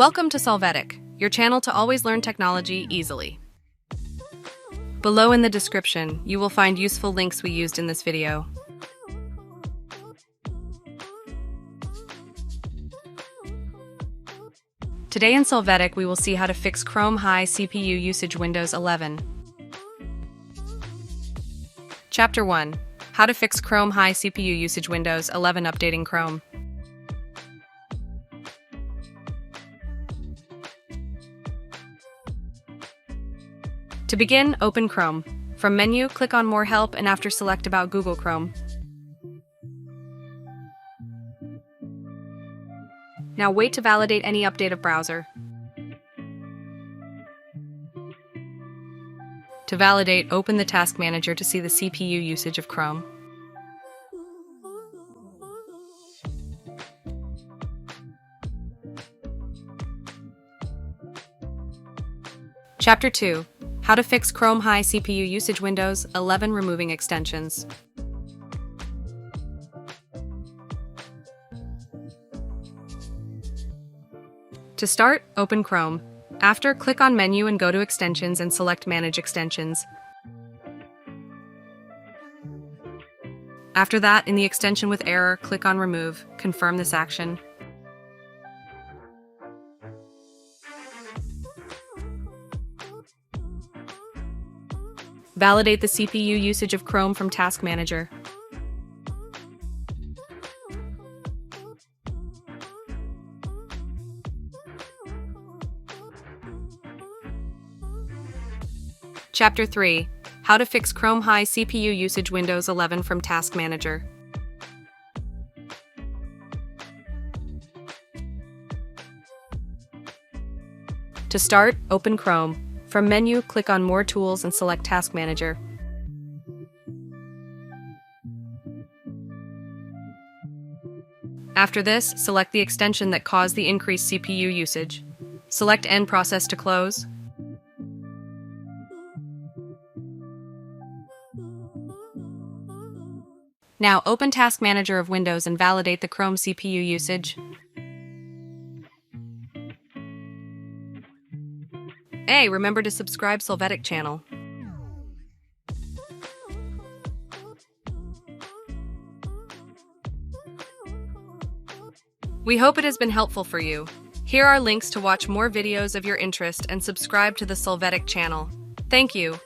Welcome to Solvetic, your channel to always learn technology easily. Below in the description, you will find useful links we used in this video. Today in Solvetic, we will see how to fix Chrome high CPU usage Windows 11. Chapter 1. How to fix Chrome high CPU usage Windows 11 updating Chrome. To begin, open Chrome. From menu, click on More Help and after select About Google Chrome. Now wait to validate any update of browser. To validate, open the Task Manager to see the CPU usage of Chrome. Chapter 2. How to fix Chrome high CPU usage Windows 11 removing extensions. To start, open Chrome. After, click on Menu and go to Extensions and select Manage Extensions. After that, in the extension with error, click on Remove. Confirm this action. Validate the CPU usage of Chrome from Task Manager. Chapter 3. How to fix Chrome high CPU usage Windows 11 from Task Manager. To start, open Chrome. From menu, click on More Tools and select Task Manager. After this, select the extension that caused the increased CPU usage. Select End Process to close. Now open Task Manager of Windows and validate the Chrome CPU usage. Hey, remember to subscribe Solvetic channel. We hope it has been helpful for you. Here are links to watch more videos of your interest and subscribe to the Solvetic channel. Thank you.